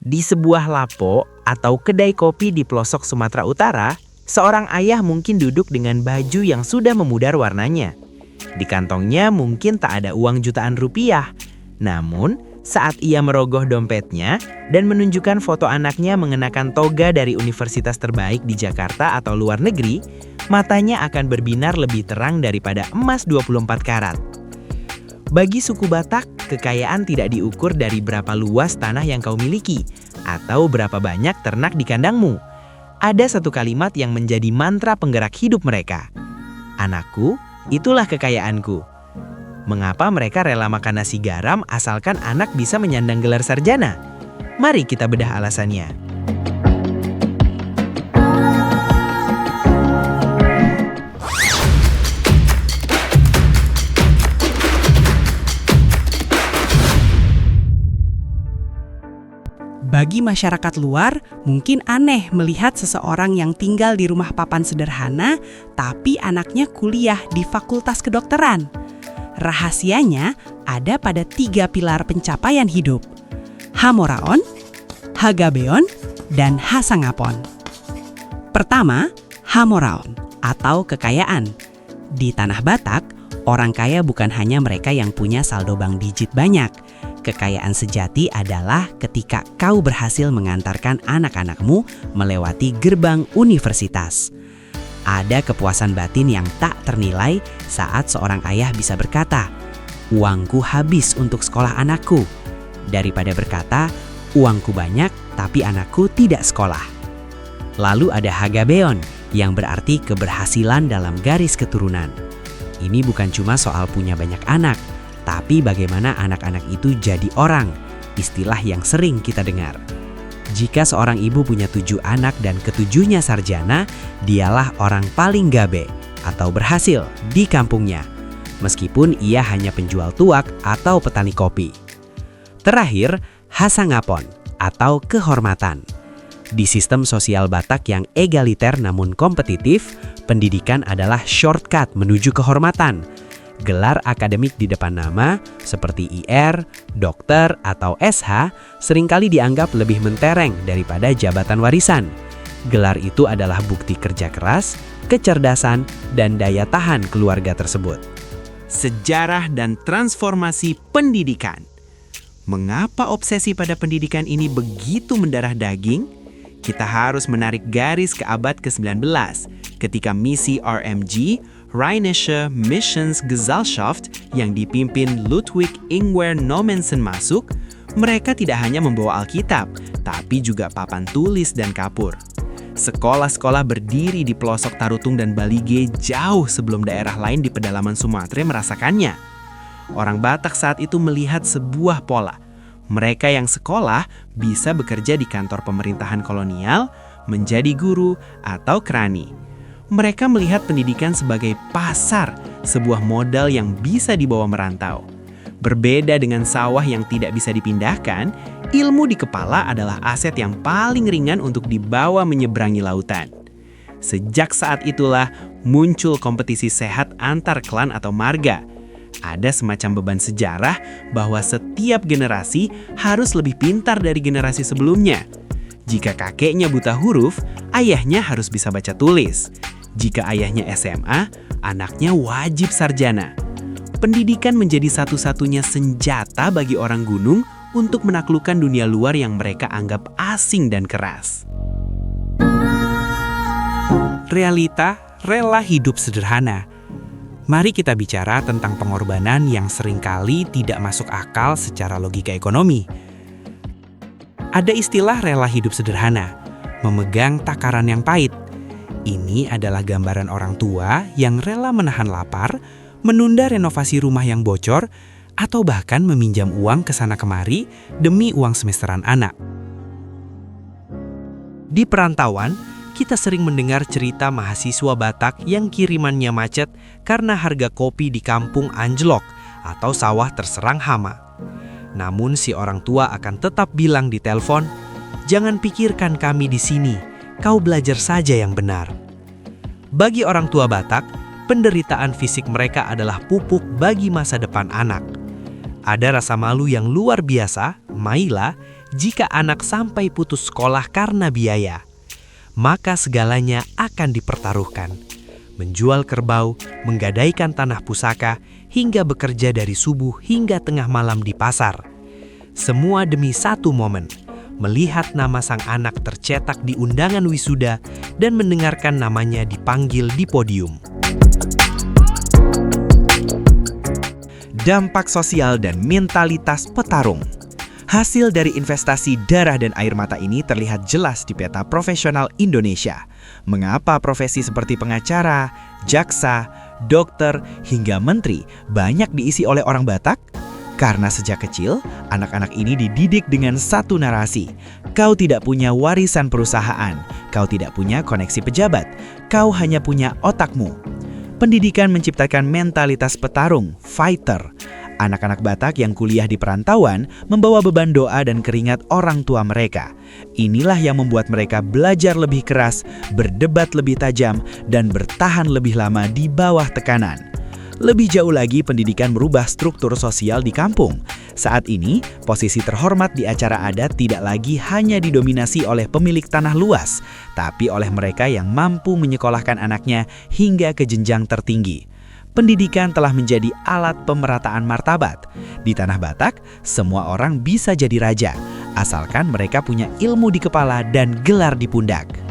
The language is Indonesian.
Di sebuah lapo atau kedai kopi di pelosok Sumatera Utara, seorang ayah mungkin duduk dengan baju yang sudah memudar warnanya. Di kantongnya mungkin tak ada uang jutaan rupiah. Namun, saat ia merogoh dompetnya dan menunjukkan foto anaknya mengenakan toga dari universitas terbaik di Jakarta atau luar negeri, matanya akan berbinar lebih terang daripada emas 24 karat. Bagi suku Batak, kekayaan tidak diukur dari berapa luas tanah yang kau miliki atau berapa banyak ternak di kandangmu. Ada satu kalimat yang menjadi mantra penggerak hidup mereka. Anakku, itulah kekayaanku. Mengapa mereka rela makan nasi garam asalkan anak bisa menyandang gelar sarjana? Mari kita bedah alasannya. Bagi masyarakat luar, mungkin aneh melihat seseorang yang tinggal di rumah papan sederhana, tapi anaknya kuliah di Fakultas Kedokteran. Rahasianya ada pada 3 pilar pencapaian hidup: Hamoraon, Hagabeon, dan Hasangapon. Pertama, Hamoraon atau kekayaan. Di tanah Batak, orang kaya bukan hanya mereka yang punya saldo bank digit banyak. Kekayaan sejati adalah ketika kau berhasil mengantarkan anak-anakmu melewati gerbang universitas. Ada kepuasan batin yang tak ternilai saat seorang ayah bisa berkata, "Uangku habis untuk sekolah anakku," daripada berkata, "Uangku banyak tapi anakku tidak sekolah." Lalu ada Hagabeon yang berarti keberhasilan dalam garis keturunan. Ini bukan cuma soal punya banyak anak, tapi bagaimana anak-anak itu jadi orang, istilah yang sering kita dengar. Jika seorang ibu punya 7 anak dan ketujuhnya sarjana, dialah orang paling gabe atau berhasil di kampungnya, meskipun ia hanya penjual tuak atau petani kopi. Terakhir, Hasangapon atau kehormatan. Di sistem sosial Batak yang egaliter namun kompetitif, pendidikan adalah shortcut menuju kehormatan. Gelar akademik di depan nama seperti IR, dokter, atau SH seringkali dianggap lebih mentereng daripada jabatan warisan. Gelar itu adalah bukti kerja keras, kecerdasan, dan daya tahan keluarga tersebut. Sejarah dan transformasi pendidikan. Mengapa obsesi pada pendidikan ini begitu mendarah daging? Kita harus menarik garis ke abad ke-19 ketika misi RMG, Rheinische Missionsgesellschaft yang dipimpin Ludwig Ingwer Nommensen masuk. Mereka tidak hanya membawa Alkitab, tapi juga papan tulis dan kapur. Sekolah-sekolah berdiri di pelosok Tarutung dan Balige jauh sebelum daerah lain di pedalaman Sumatera merasakannya. Orang Batak saat itu melihat sebuah pola. Mereka yang sekolah bisa bekerja di kantor pemerintahan kolonial, menjadi guru, atau kerani. Mereka melihat pendidikan sebagai pasar, sebuah modal yang bisa dibawa merantau. Berbeda dengan sawah yang tidak bisa dipindahkan, ilmu di kepala adalah aset yang paling ringan untuk dibawa menyeberangi lautan. Sejak saat itulah muncul kompetisi sehat antar klan atau marga. Ada semacam beban sejarah bahwa setiap generasi harus lebih pintar dari generasi sebelumnya. Jika kakeknya buta huruf, ayahnya harus bisa baca tulis. Jika ayahnya SMA, anaknya wajib sarjana. Pendidikan menjadi satu-satunya senjata bagi orang gunung untuk menaklukkan dunia luar yang mereka anggap asing dan keras. Realita rela hidup sederhana. Mari kita bicara tentang pengorbanan yang seringkali tidak masuk akal secara logika ekonomi. Ada istilah rela hidup sederhana, memegang takaran yang pahit. Ini adalah gambaran orang tua yang rela menahan lapar, menunda renovasi rumah yang bocor, atau bahkan meminjam uang ke sana kemari demi uang semesteran anak. Di perantauan, kita sering mendengar cerita mahasiswa Batak yang kirimannya macet karena harga kopi di kampung anjlok atau sawah terserang hama. Namun si orang tua akan tetap bilang di telepon, "Jangan pikirkan kami di sini, kau belajar saja yang benar." Bagi orang tua Batak, penderitaan fisik mereka adalah pupuk bagi masa depan anak. Ada rasa malu yang luar biasa, maila, jika anak sampai putus sekolah karena biaya, maka segalanya akan dipertaruhkan. Menjual kerbau, menggadaikan tanah pusaka, hingga bekerja dari subuh hingga tengah malam di pasar. Semua demi satu momen, melihat nama sang anak tercetak di undangan wisuda dan mendengarkan namanya dipanggil di podium. Dampak sosial dan mentalitas petarung. Hasil dari investasi darah dan air mata ini terlihat jelas di peta profesional Indonesia. Mengapa profesi seperti pengacara, jaksa, dokter, hingga menteri banyak diisi oleh orang Batak? Karena sejak kecil, anak-anak ini dididik dengan satu narasi. Kau tidak punya warisan perusahaan, kau tidak punya koneksi pejabat, kau hanya punya otakmu. Pendidikan menciptakan mentalitas petarung, fighter. Anak-anak Batak yang kuliah di perantauan membawa beban doa dan keringat orang tua mereka. Inilah yang membuat mereka belajar lebih keras, berdebat lebih tajam, dan bertahan lebih lama di bawah tekanan. Lebih jauh lagi, pendidikan merubah struktur sosial di kampung. Saat ini, posisi terhormat di acara adat tidak lagi hanya didominasi oleh pemilik tanah luas, tapi oleh mereka yang mampu menyekolahkan anaknya hingga ke jenjang tertinggi. Pendidikan telah menjadi alat pemerataan martabat. Di tanah Batak, semua orang bisa jadi raja, asalkan mereka punya ilmu di kepala dan gelar di pundak.